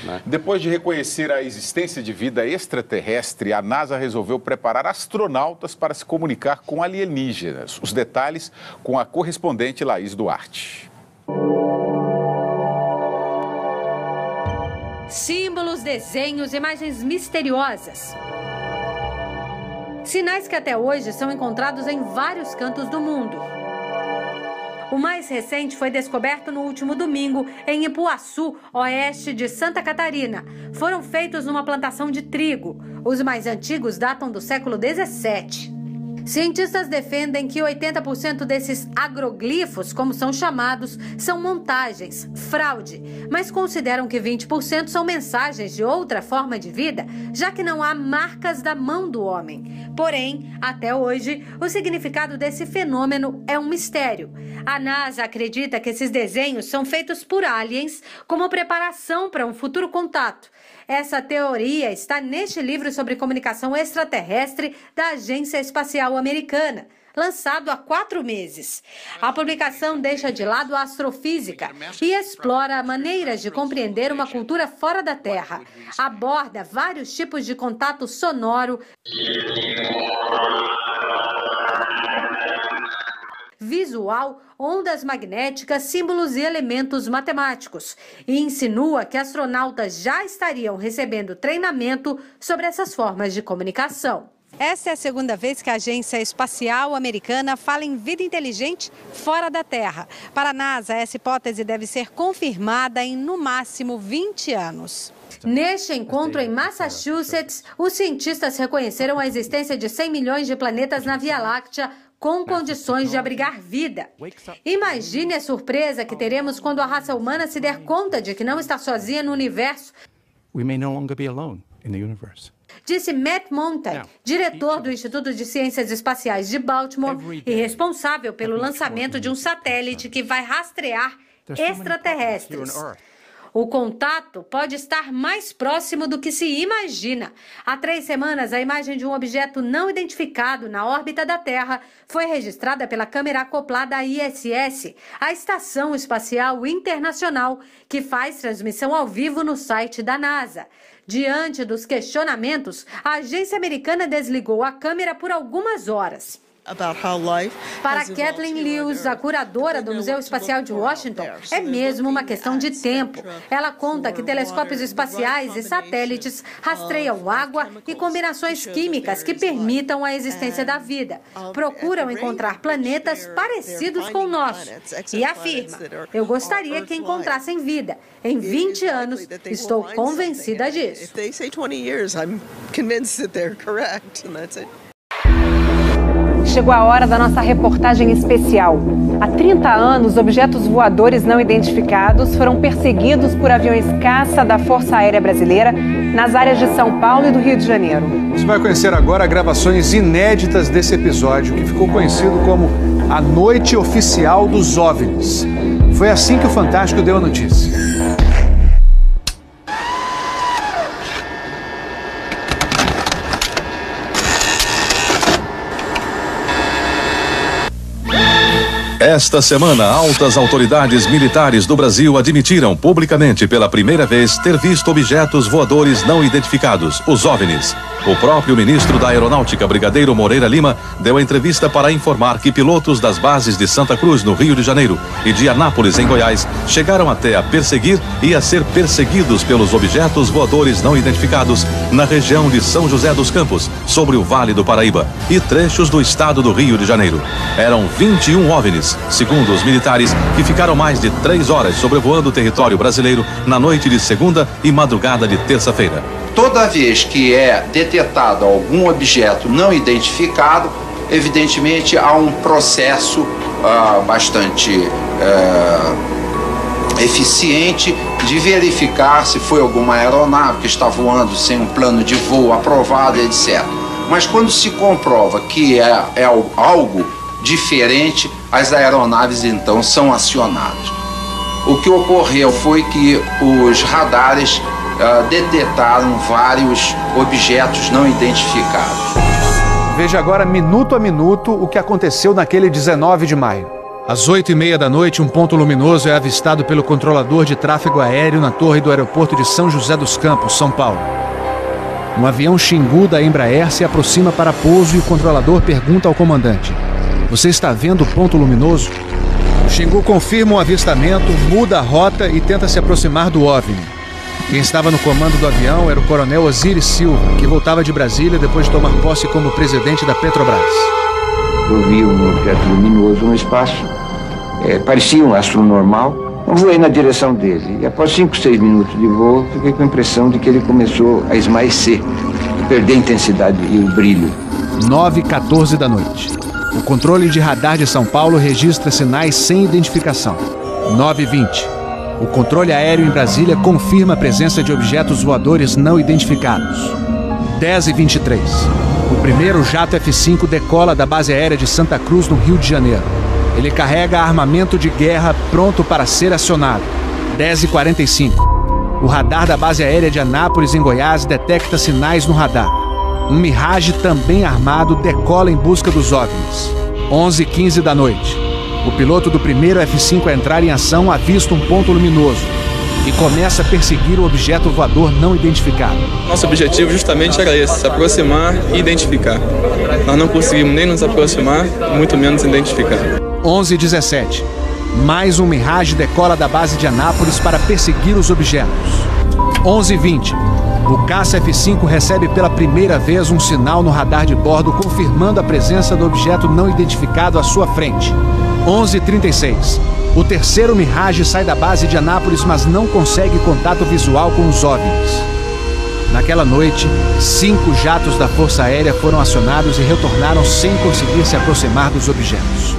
né? Depois de reconhecer a existência de vida extraterrestre, a NASA resolveu preparar astronautas para se comunicar com alienígenas. Os detalhes com a correspondente Laís Duarte. Símbolos, desenhos, imagens misteriosas. Sinais que até hoje são encontrados em vários cantos do mundo. O mais recente foi descoberto no último domingo em Ipuaçu, oeste de Santa Catarina. Foram feitos numa plantação de trigo. Os mais antigos datam do século XVII. Cientistas defendem que 80% desses agroglifos, como são chamados, são montagens, fraude, mas consideram que 20% são mensagens de outra forma de vida, já que não há marcas da mão do homem. Porém, até hoje, o significado desse fenômeno é um mistério. A NASA acredita que esses desenhos são feitos por aliens como preparação para um futuro contato. Essa teoria está neste livro sobre comunicação extraterrestre da Agência Espacial Americana, lançado há 4 meses. A publicação deixa de lado a astrofísica e explora maneiras de compreender uma cultura fora da Terra. Aborda vários tipos de contato sonoro, visual, ondas magnéticas, símbolos e elementos matemáticos, e insinua que astronautas já estariam recebendo treinamento sobre essas formas de comunicação. Essa é a segunda vez que a Agência Espacial Americana fala em vida inteligente fora da Terra. Para a NASA, essa hipótese deve ser confirmada em, no máximo, 20 anos. Neste encontro em Massachusetts, os cientistas reconheceram a existência de 100 milhões de planetas na Via Láctea, com condições de abrigar vida. Imagine a surpresa que teremos quando a raça humana se der conta de que não está sozinha no universo. We may no longer be alone in the universe. Disse Matt Montag, diretor do Instituto de Ciências Espaciais de Baltimore e responsável pelo lançamento de um satélite que vai rastrear extraterrestres. O contato pode estar mais próximo do que se imagina. Há 3 semanas, a imagem de um objeto não identificado na órbita da Terra foi registrada pela câmera acoplada à ISS, a Estação Espacial Internacional, que faz transmissão ao vivo no site da NASA. Diante dos questionamentos, a agência americana desligou a câmera por algumas horas. Para Kathleen Lewis, a curadora do Museu Espacial de Washington, é mesmo uma questão de tempo. Ela conta que telescópios espaciais e satélites rastreiam água e combinações químicas que permitam a existência da vida. Procuram encontrar planetas parecidos com o nosso. E afirma: eu gostaria que encontrassem vida. Em 20 anos, estou convencida disso. Chegou a hora da nossa reportagem especial. Há 30 anos, objetos voadores não identificados foram perseguidos por aviões caça da Força Aérea Brasileira nas áreas de São Paulo e do Rio de Janeiro. Você vai conhecer agora gravações inéditas desse episódio, que ficou conhecido como a Noite Oficial dos OVNIs. Foi assim que o Fantástico deu a notícia. Esta semana, altas autoridades militares do Brasil admitiram publicamente pela primeira vez ter visto objetos voadores não identificados, os OVNIs. O próprio ministro da Aeronáutica, Brigadeiro Moreira Lima, deu entrevista para informar que pilotos das bases de Santa Cruz, no Rio de Janeiro, e de Anápolis, em Goiás, chegaram até a perseguir e a ser perseguidos pelos objetos voadores não identificados na região de São José dos Campos, sobre o Vale do Paraíba, e trechos do estado do Rio de Janeiro. Eram 21 OVNIs, segundo os militares, que ficaram mais de 3 horas sobrevoando o território brasileiro na noite de segunda e madrugada de terça-feira. Toda vez que é detectado algum objeto não identificado, evidentemente há um processo bastante eficiente de verificar se foi alguma aeronave que está voando sem um plano de voo aprovado, etc. Mas quando se comprova que é algo diferente, as aeronaves então são acionadas. O que ocorreu foi que os radares detectaram vários objetos não identificados. Veja agora, minuto a minuto, o que aconteceu naquele 19 de maio. Às 8h30 da noite, um ponto luminoso é avistado pelo controlador de tráfego aéreo na torre do aeroporto de São José dos Campos, São Paulo. Um avião Xingu da Embraer se aproxima para pouso e o controlador pergunta ao comandante: "Você está vendo o ponto luminoso?" O Xingu confirma o avistamento, muda a rota e tenta se aproximar do OVNI. Quem estava no comando do avião era o coronel Osiris Silva, que voltava de Brasília depois de tomar posse como presidente da Petrobras. Eu vi um objeto luminoso no espaço, parecia um astro normal. Eu voei na direção dele e após 5, 6 minutos de voo, fiquei com a impressão de que ele começou a esmaecer, perder a intensidade e o brilho. 9h14 da noite. O controle de radar de São Paulo registra sinais sem identificação. 9h20. O controle aéreo em Brasília confirma a presença de objetos voadores não identificados. 10h23. O primeiro jato F-5 decola da base aérea de Santa Cruz, no Rio de Janeiro. Ele carrega armamento de guerra pronto para ser acionado. 10h45. O radar da base aérea de Anápolis, em Goiás, detecta sinais no radar. Um Mirage também armado decola em busca dos OVNIs. 11h15 da noite. O piloto do primeiro F-5 a entrar em ação avista um ponto luminoso e começa a perseguir o objeto voador não identificado. Nosso objetivo justamente era esse, se aproximar e identificar. Nós não conseguimos nem nos aproximar, muito menos identificar. 11h17. Mais um Mirage decola da base de Anápolis para perseguir os objetos. 11h20. O caça F-5 recebe pela primeira vez um sinal no radar de bordo confirmando a presença do objeto não identificado à sua frente. 11h36. O terceiro Mirage sai da base de Anápolis, mas não consegue contato visual com os OVNIs. Naquela noite, 5 jatos da Força Aérea foram acionados e retornaram sem conseguir se aproximar dos objetos.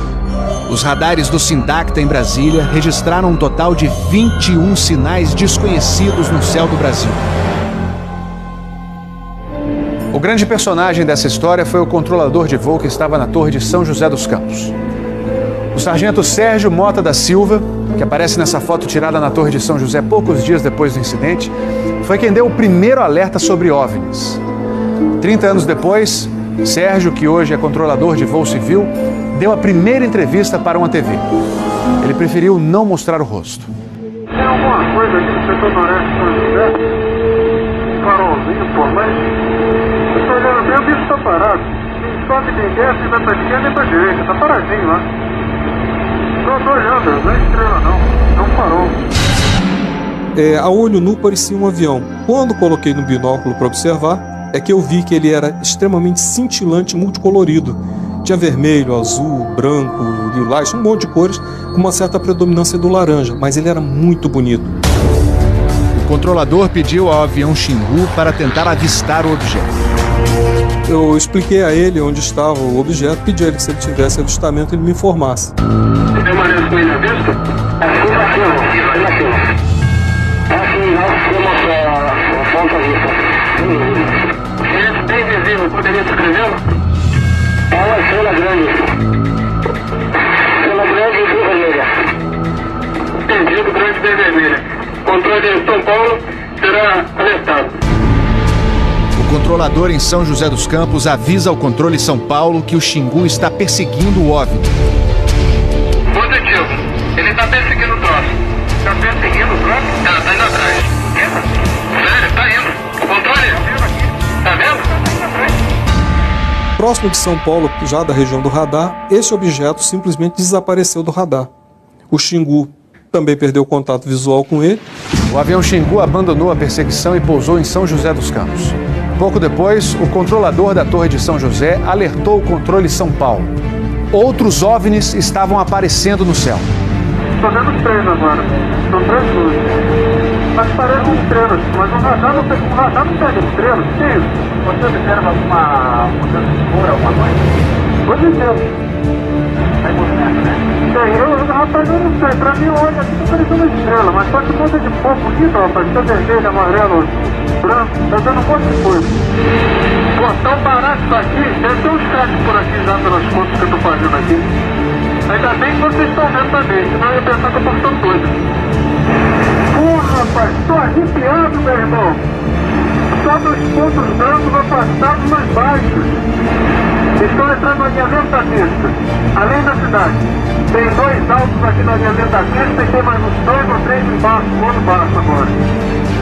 Os radares do Sindacta em Brasília registraram um total de 21 sinais desconhecidos no céu do Brasil. O grande personagem dessa história foi o controlador de voo que estava na torre de São José dos Campos. O sargento Sérgio Mota da Silva, que aparece nessa foto tirada na torre de São José poucos dias depois do incidente, foi quem deu o primeiro alerta sobre OVNIs. 30 anos depois, Sérgio, que hoje é controlador de voo civil, deu a primeira entrevista para uma TV. Ele preferiu não mostrar o rosto. Tem alguma coisa aqui no setor noreste de São José? Um farolzinho por lá? Eu estou olhando bem, o bicho está parado. Nem sobe, nem desce, nem vai para a esquerda, nem para a direita. Está paradinho lá. Estou olhando, não é estrela não. É um farol. A olho nu parecia um avião. Quando coloquei no binóculo para observar, é que eu vi que ele era extremamente cintilante e multicolorido. Tinha vermelho, azul, branco, lilás, um monte de cores, com uma certa predominância do laranja, mas ele era muito bonito. O controlador pediu ao avião Xingu para tentar avistar o objeto. Eu expliquei a ele onde estava o objeto, pedi a ele que se ele tivesse avistamento ele me informasse. Você permanece com ele à vista? Assim, temos a ponta vista. Ele bem visível, poderia descrevê-lo? É uma estrela grande. Estrela grande e bem vermelha. Entendido, grande e bem vermelha. Controle de São Paulo será alertado. O controlador em São José dos Campos avisa ao controle São Paulo que o Xingu está perseguindo o OVNI. Positivo. Ele está perseguindo o troço. Está perseguindo o troço? Está indo atrás. Sério, está indo. O controle? Está vendo? Próximo de São Paulo, já da região do radar, esse objeto simplesmente desapareceu do radar. O Xingu também perdeu contato visual com ele. O avião Xingu abandonou a perseguição e pousou em São José dos Campos. Pouco depois, o controlador da Torre de São José alertou o controle São Paulo. Outros OVNIs estavam aparecendo no céu. Estou vendo 3 agora. São 3 luzes. Mas parecem estrelas. Mas o radar não pega estrelas. O que é isso? Você observa alguma mudança de cor, alguma coisa? Pode ser. Tem movimento, né? Tem. Rapaz, eu não sei. Pra mim, olha, aqui tá parecendo estrela. Mas só que muda de cor bonito, rapaz. Tá vermelho, amarelo, branco. Tá dando um monte de coisa. Pô, tão barato isso aqui. Deve ter uns cacos por aqui já pelas contas que eu tô fazendo aqui. Ainda bem que vocês estão vendo também, senão eu ia pensar que eu tô ficando doido. Porra, rapaz, tô arrepiado, meu irmão. Só dos pontos brancos afastados mais baixos. Estão entrando no alinhamento da pista, além da cidade. Tem 2 altos aqui no alinhamento da pista e tem mais uns 2 ou 3 embaixo, no outro baixo agora.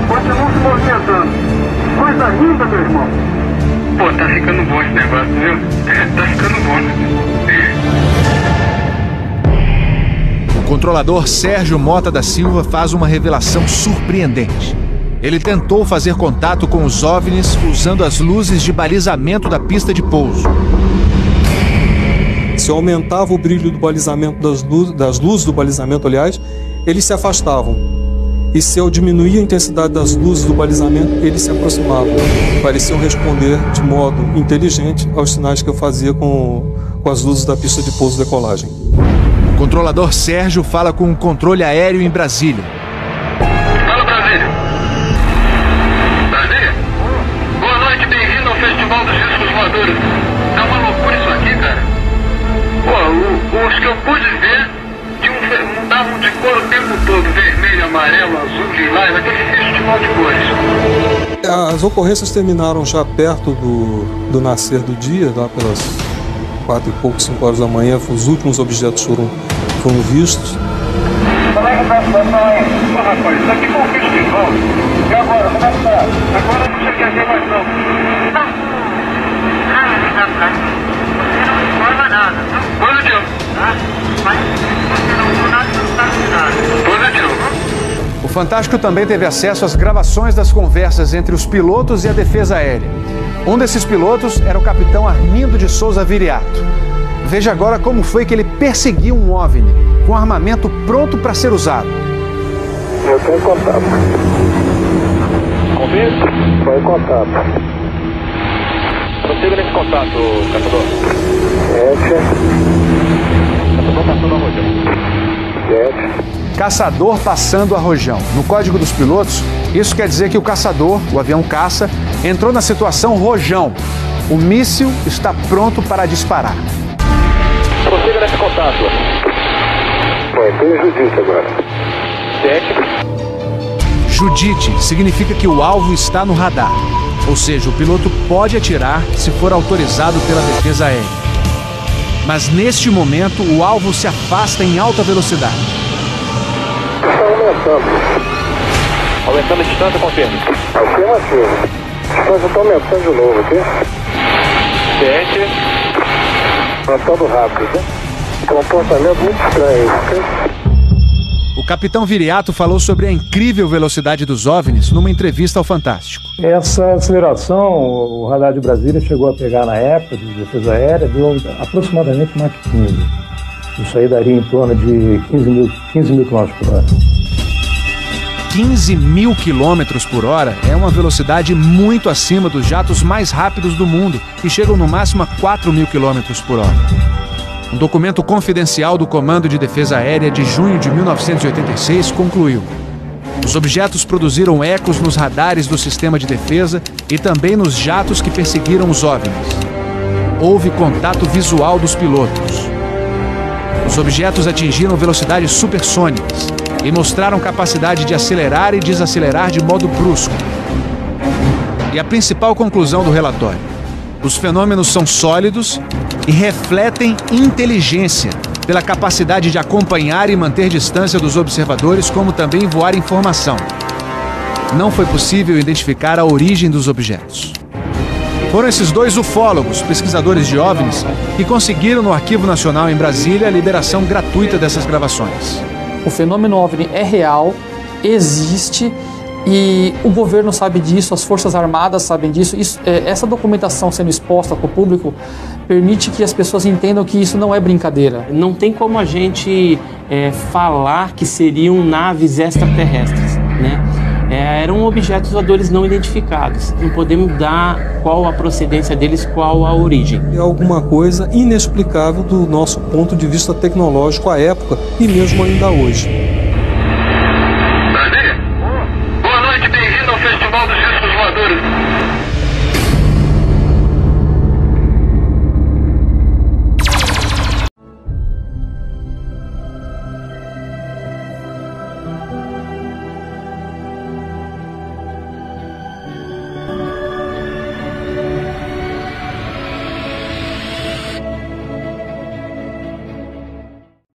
Continuam se movimentando. Coisa linda, meu irmão. Pô, tá ficando bom esse negócio, viu? Tá ficando bom. O controlador Sérgio Mota da Silva faz uma revelação surpreendente. Ele tentou fazer contato com os OVNIs usando as luzes de balizamento da pista de pouso. Se aumentava o brilho do balizamento das luzes do balizamento, aliás, eles se afastavam. E se eu diminuía a intensidade das luzes do balizamento, eles se aproximavam. Pareciam responder de modo inteligente aos sinais que eu fazia com as luzes da pista de pouso e decolagem. O controlador Sérgio fala com o controle aéreo em Brasília. Fala, Brasília. Brasília? Boa noite, bem-vindo ao Festival dos Discos Voadores. Tá uma loucura isso aqui, cara. Pô, os que eu pude ver mudavam de cor o tempo todo. Vermelho, amarelo, azul, lilás, aquele festival de cores. As ocorrências terminaram já perto do nascer do dia, lá pelas 4 e pouco, 5 horas da manhã. Os últimos objetos foram vistos. Como é que vai botar aí? Pô, rapaz, isso aqui foi um festival. E agora, como é que tá? Agora não cheguei a ver mais não. Você não informa nada, não? Positivo. Mas você não viu nada, não sabe nada. Positivo. O Fantástico também teve acesso às gravações das conversas entre os pilotos e a defesa aérea. Um desses pilotos era o capitão Armindo de Souza Viriato. Veja agora como foi que ele perseguiu um OVNI com armamento pronto para ser usado. Eu tenho contato. Convite? Foi contato. Prossiga nesse contato, caçador. 7. Caçador passando a rojão. 7. Caçador passando a rojão. No código dos pilotos, isso quer dizer que o caçador, o avião caça, entrou na situação rojão. O míssil está pronto para disparar. Prossiga nesse contato. Tem Judite agora. 7. Judite significa que o alvo está no radar. Ou seja, o piloto pode atirar se for autorizado pela defesa aérea. Mas neste momento, o alvo se afasta em alta velocidade. Está aumentando. Aumentando a distância, confirme. Afirmativo. A distância está aumentando de novo aqui. 7. Aumentando rápido, né? Comportamento muito estranho, ok? O capitão Viriato falou sobre a incrível velocidade dos OVNIs numa entrevista ao Fantástico. Essa aceleração, o radar de Brasília chegou a pegar na época de defesa aérea, deu aproximadamente Mach 15. Isso aí daria em torno de 15 mil km por hora. 15 mil quilômetros por hora é uma velocidade muito acima dos jatos mais rápidos do mundo, que chegam no máximo a 4 mil quilômetros por hora. Um documento confidencial do Comando de Defesa Aérea de junho de 1986 concluiu: os objetos produziram ecos nos radares do sistema de defesa e também nos jatos que perseguiram os OVNIs. Houve contato visual dos pilotos. Os objetos atingiram velocidades supersônicas e mostraram capacidade de acelerar e desacelerar de modo brusco. E a principal conclusão do relatório: os fenômenos são sólidos e refletem inteligência pela capacidade de acompanhar e manter distância dos observadores, como também voar informação. Não foi possível identificar a origem dos objetos. Foram esses 2 ufólogos, pesquisadores de OVNIs, que conseguiram no Arquivo Nacional em Brasília a liberação gratuita dessas gravações. O fenômeno OVNI é real, existe, e o governo sabe disso, as Forças Armadas sabem disso. Essa documentação sendo exposta para o público permite que as pessoas entendam que isso não é brincadeira. Não tem como a gente falar que seriam naves extraterrestres, né? Eram objetos voadores não identificados. Não podemos dar qual a procedência deles, qual a origem. É alguma coisa inexplicável do nosso ponto de vista tecnológico à época e mesmo ainda hoje.